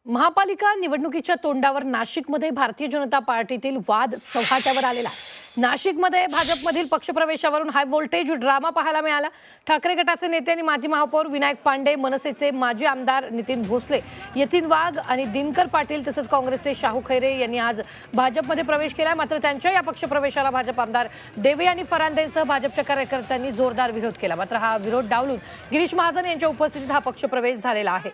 महापालिका निवडणुकीच्या तोंडावर नाशिकमध्ये भारतीय जनता पार्टीतील वाद चव्हाट्यावर आलेला आहे. नाशिकमध्ये भाजपमधील पक्षप्रवेशावरून हाय व्होल्टेज ड्रामा पाहायला मिळाला. ठाकरे गटाचे नेते आणि माजी महापौर विनायक पांडे, मनसेचे माजी आमदार नितीन भोसले, यतीन वाघ आणि दिनकर पाटील तसंच काँग्रेसचे शाहू खैरे यांनी आज भाजपमध्ये प्रवेश केला. मात्र त्यांच्या या पक्षप्रवेशाला भाजप आमदार देवयानी फरांदेंसह भाजपच्या कार्यकर्त्यांनी जोरदार विरोध केला. मात्र हा विरोध डावलून गिरीश महाजन यांच्या उपस्थितीत हा पक्षप्रवेश झालेला आहे.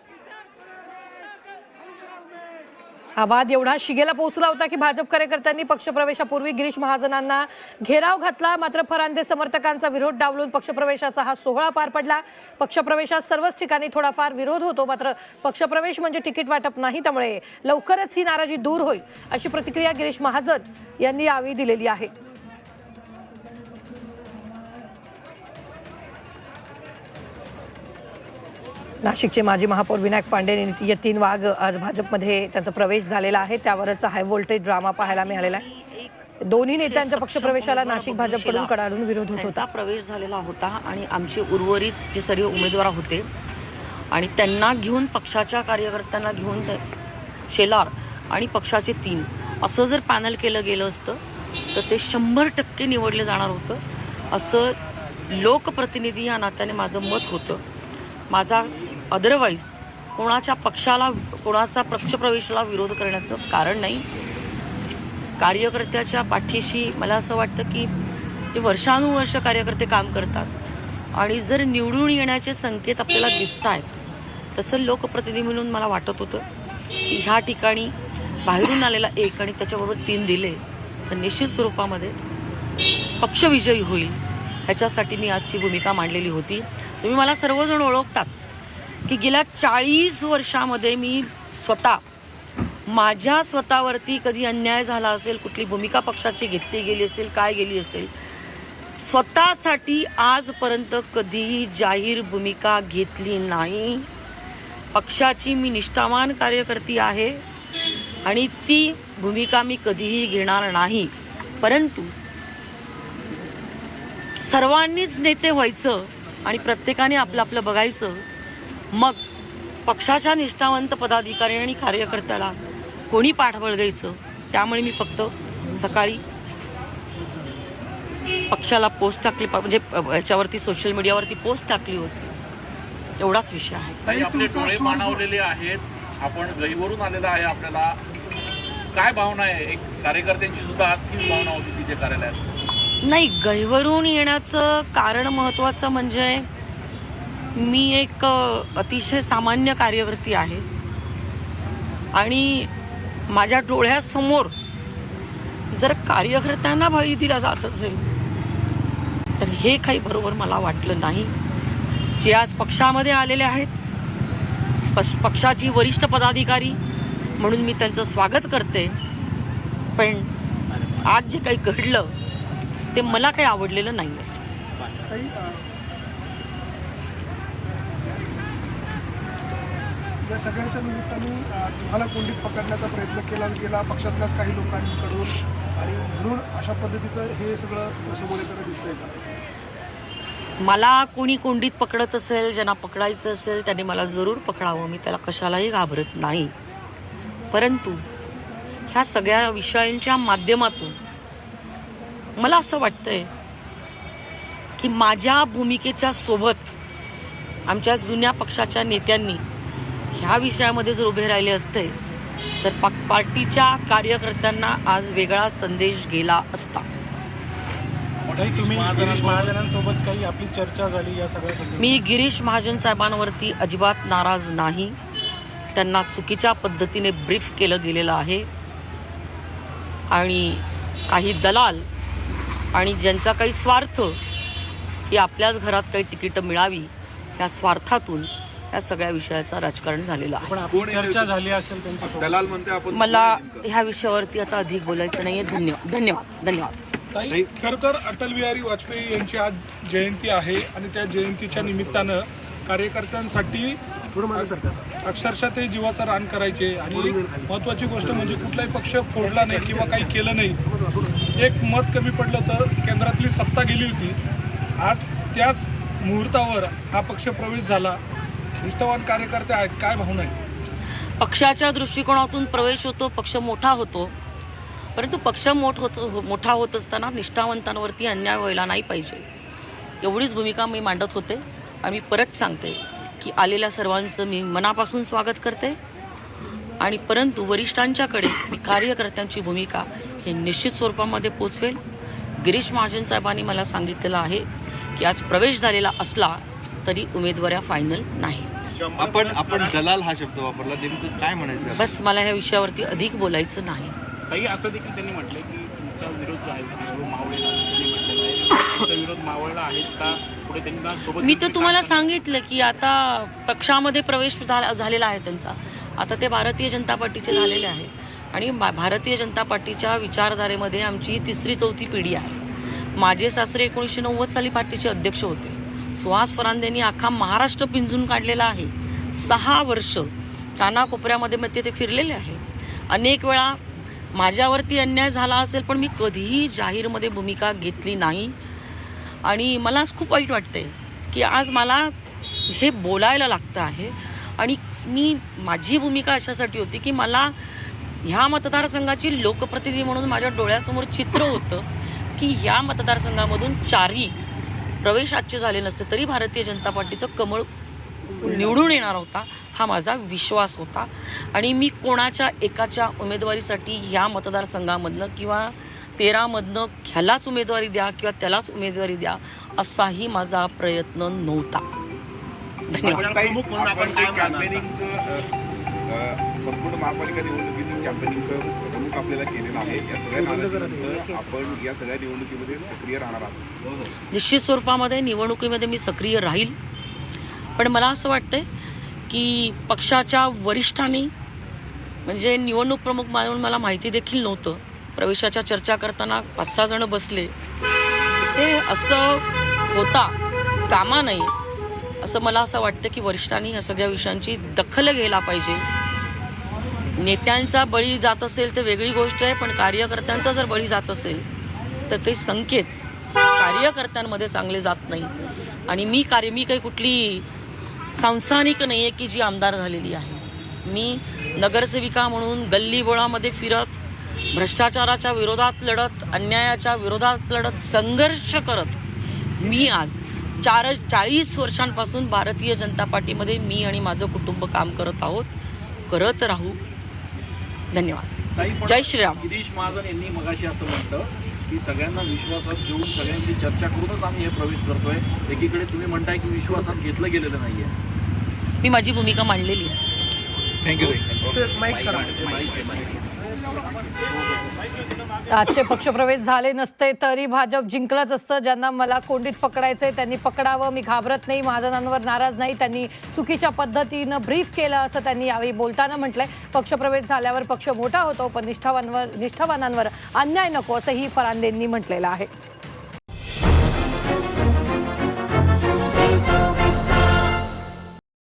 हा वाद एवढा शिगेला पोहोचला होता की भाजप कार्यकर्त्यांनी पक्षप्रवेशापूर्वी गिरीश महाजनांना घेराव घातला. मात्र फरांदे समर्थकांचा विरोध डावलून पक्षप्रवेशाचा हा सोहळा पार पडला. पक्षप्रवेशात सर्वच ठिकाणी थोडाफार विरोध होतो, मात्र पक्षप्रवेश म्हणजे तिकीट वाटप नाही, त्यामुळे लवकरच ही नाराजी दूर होईल अशी प्रतिक्रिया गिरीश महाजन यांनी यावेळी दिलेली आहे. नाशिकचे माजी महापौर विनायक पांडे आणि यतीन वाघ आज भाजपमध्ये त्यांचा प्रवेश झालेला आहे. त्यावरच हाय व्होल्टेज ड्रामा पाहायला मिळालेला आहे. दोन्ही नेत्यांच्या पक्षप्रवेशाला नाशिक भाजपकडून कडाडून विरोध होत होता. प्रवेश झालेला होता आणि आमचे उर्वरित जे सर्व उमेदवार होते आणि त्यांना घेऊन पक्षाच्या कार्यकर्त्यांना घेऊन शेलार आणि पक्षाचे 3 असं जर पॅनल केलं गेलं असतं तर ते 100% निवडले जाणार होतं असं लोकप्रतिनिधी या नात्याने माझं मत होतं. माझा अदरवाईज कोणाच्या पक्षाला, कोणाचा पक्षप्रवेशाला विरोध करण्याचं कारण नाही. कार्यकर्त्याच्या पाठीशी मला असं वाटतं की जे वर्षानुवर्ष कार्यकर्ते काम करतात आणि जर निवडून येण्याचे संकेत आपल्याला दिसत आहेत तसं लोकप्रतिनिधी म्हणून मला वाटत होतं की ह्या ठिकाणी बाहेरून आलेला 1 आणि त्याच्याबरोबर 3 दिले तर निश्चित स्वरूपामध्ये पक्ष विजयी होईल. ह्याच्यासाठी मी आजची भूमिका मांडलेली होती. तुम्ही मला सर्वजण ओळखतात की गेल्या 40 वर्षामध्ये मी माझ्या स्वतःवरती कधी अन्याय झाला असेल, कुठली भूमिका पक्षाची घेतली गेली असेल, काय गेली असेल, स्वतःसाठी आजपर्यंत कधीही जाहीर भूमिका घेतली नाही. पक्षाची मी निष्ठावान कार्यकर्ती आहे आणि ती भूमिका मी कधीही घेणार नाही. परंतु सर्वांनीच नेते व्हायचं आणि प्रत्येकाने आपलं आपलं बघायचं, मग पक्षाच्या निष्ठावंत पदाधिकारी आणि कार्यकर्त्याला कोणी पाठबळ द्यायचं. त्यामुळे मी फक्त सकाळी पक्षाला पोस्ट टाकली, म्हणजे याच्यावरती सोशल मीडियावरती पोस्ट टाकली होती, एवढाच विषय आहे. आपले डोळे मानवलेले आहेत, आपण गहीवरून आलेला आहे. आपल्याला काय भावना आहे? एक कार्यकर्त्यांची सुद्धा आज तीच भावना होती तिथे कार्यालयात. नाही, गहिवरून येण्याचं कारण महत्त्वाचं म्हणजे मी एक अतिशय सामान्य कार्यकर्ती आहे आणि माझ्या डोळ्यासमोर जर कार्यकर्त्यांना बळी दिला जात असेल तर हे काही बरोबर मला वाटलं नाही. जे आज पक्षामध्ये आलेले आहेत, पक्षाची वरिष्ठ पदाधिकारी म्हणून मी त्यांचं स्वागत करते, पण आज जे काही घडलं ते मला काही आवडलेलं नाही आहे. या सगळ्याच्या निमित्ताने तुम्हाला कोंडीत पकडण्याचा प्रयत्न केला गेला पक्षातल्याच काही लोकांकडून आणि म्हणून अशा पद्धतीचं हे सगळं समोर येताना दिसतंय का? मला कोणी कोंडीत पकडत असेल, ज्यांना पकडायचं असेल त्यांनी मला जरूर पकडावं, मी त्याला कशालाही घाबरत नाही. परंतु ह्या सगळ्या विषयांच्या माध्यमातून मला असं वाटतंय की माझ्या भूमिकेच्या सोबत आमच्या जुन्या पक्षाच्या नेत्यांनी ह्या विषयामध्ये जर उभे राहिले असते तर पार्टीच्या कार्यकर्त्यांना आज वेगळा संदेश गेला असता. तुम्ही गिरीश महाजनांसोबत काही आपली चर्चा झाली या सगळ्या? मी गिरीश महाजन साहेबांवरती अजिबात नाराज नाही. त्यांना चुकीच्या पद्धतीने ब्रीफ केलं गेलेलं आहे आणि काही दलाल आणि ज्यांचा काही स्वार्थ की आपल्याच घरात काही तिकीटं मिळावी या स्वार्थातून या सगळ्या विषयाचं राजकारण झालेलं आहे. पण चर्चा झाली असेल त्यांच्यासोबत? दलाल म्हणते आपण. मला ह्या विषयावरती आता अधिक बोलायचं नाहीये. धन्यवाद. खरं तर अटल बिहारी वाजपेयी यांची आज जयंती आहे आणि त्या जयंतीच्या निमित्तानं कार्यकर्त्यांसाठी अक्षरशः ते जीवाचं रान करायचे आणि महत्वाची गोष्ट म्हणजे कुठलाही पक्ष फोडला नाही किंवा काही केलं नाही. एक मत कमी पडलं तर केंद्रातली सत्ता गेली होती. आज त्याच मुहूर्तावर हा पक्ष प्रवेश झाला. निष्ठावान कार्यकर्ते आहेत, काय भावना आहे? पक्षाच्या दृष्टिकोनातून प्रवेश होतो, पक्ष मोठा होतो, परंतु पक्ष मोठा होत असताना निष्ठावंतांवरती अन्याय व्हायला नाही पाहिजे, एवढीच भूमिका मी मांडत होते. आणि मी परत सांगते की आलेल्या सर्वांचं मी मनापासून स्वागत करते. आणि परंतु वरिष्ठांच्याकडे मी कार्यकर्त्यांची भूमिका हे निश्चित स्वरूपामध्ये पोचवेल. गिरीश महाजन साहेबांनी मला सांगितलेलं आहे की आज प्रवेश झालेला असला तरी उमेदवाऱ्या फायनल नाही. आपण दलाल हा शब्द वापरला, नेमकं काय म्हणायचं? बस मला ह्या विषयावरती अधिक बोलायचं नाही. काही असं देखील त्यांनी म्हटलं की तुमचा विरोध जो आहे तो मावळेल असं त्यांनी म्हटलेलं आहे. तुमचा विरोध मावळला आहे का? पुढे त्यांना सोबत मी तर तुम्हाला सांगितलं की आता पक्षामध्ये प्रवेश झालेला आहे त्यांचा. आता ते भारतीय जनता पार्टीचे झालेले आहे आणि भारतीय जनता पार्टीच्या विचारधारेमध्ये आमची 3री-4थी पिढी आहे. माझे सासरे 1990 साली पार्टीचे अध्यक्ष होते. सुहास फरांदेंनी अख्खा महाराष्ट्र पिंजून काढलेला आहे. 6 वर्ष कानाकोपऱ्यामध्ये मग ते फिरलेले आहे. अनेक वेळा माझ्यावरती अन्याय झाला असेल पण मी कधीही जाहीरमध्ये भूमिका घेतली नाही. आणि मला खूप वाईट वाटते की आज मला हे बोलायला लागतं आहे. आणि माझी भूमिका अशासाठी होती की मला ह्या मतदारसंघाची लोकप्रतिनिधी म्हणून माझ्या डोळ्यासमोर चित्र होतं की ह्या मतदारसंघामधून 4ही प्रवेश आजचे झाले नसते तरी भारतीय जनता पार्टीचं कमळ निवडून येणार होता, हा माझा विश्वास होता. आणि मी कोणाच्या एकाच्या उमेदवारीसाठी ह्या मतदारसंघामधनं किंवा 13मधनं ह्यालाच उमेदवारी द्या किंवा त्यालाच उमेदवारी द्या असाही माझा प्रयत्न नव्हता. धन्यवाद. आपण काही कॅम्पेनिंगचं संपूर्ण महापालिका निवडणुकीचं कॅम्पेनिंगचं प्रमुख आपल्याला केलेलं आहे. या सगळ्या नावानंतर आपण या सगळ्या निवडणुकीमध्ये सक्रिय राहणार आहात? निश्चित स्वरूपामध्ये निवडणुकीमध्ये मी सक्रिय राहील. पण मला असं वाटतंय की पक्षाच्या वरिष्ठांनी म्हणजे निवडणूक प्रमुख म्हणून मला माहिती देखील नव्हतं. प्रवेशाच्या चर्चा करताना 5-6 जण बसले. हे असं होता कामा नये असं मला असं वाटतं की वरिष्ठांनी या सगळ्या विषयांची दखल घ्यायला पाहिजे. नेत्यांचा बळी जात असेल तर वेगळी गोष्ट आहे, पण कार्यकर्त्यांचा जर बळी जात असेल तर काही संकेत कार्यकर्त्यांमध्ये चांगले जात नाही. आणि मी काही कुठली सांसानिक नाही आहे की जी आमदार झालेली आहे. मी नगरसेविका म्हणून गल्लीबोळामध्ये फिरत, भ्रष्टाचाराच्या विरोधात लढत, अन्यायाच्या विरोधात लढत, संघर्ष करत मी आज 40 वर्षांपासून भारतीय जनता पार्टीमध्ये मी आणि माझं कुटुंब काम करत आहोत, करत राहू. धन्यवाद. जय श्रीराम. गिरीश महाजन यांनी मगाशी असं म्हटलं की सगळ्यांना विश्वासात घेऊन सगळ्यांची चर्चा करूनच आम्ही हे प्रवेश करतोय. एकीकडे तुम्ही म्हणताय की विश्वासात घेतलं गेलेलं नाहीये. मी माझी भूमिका मांडलेली आहे. आजचे पक्षप्रवेश झाले नसते तरी भाजप जिंकलंच असतं. ज्यांना मला कोंडीत पकडायचंय त्यांनी पकडावं, मी घाबरत नाही, महाजनांवर नाराज नाही. त्यांनी चुकीच्या पद्धतीनं ब्रीफ केलं असं त्यांनी यावेळी बोलताना म्हटलंय. पक्षप्रवेश झाल्यावर पक्ष मोठा होतो पण निष्ठावानांवर अन्याय नको असंही फरांदेंनी म्हटलेलं आहे.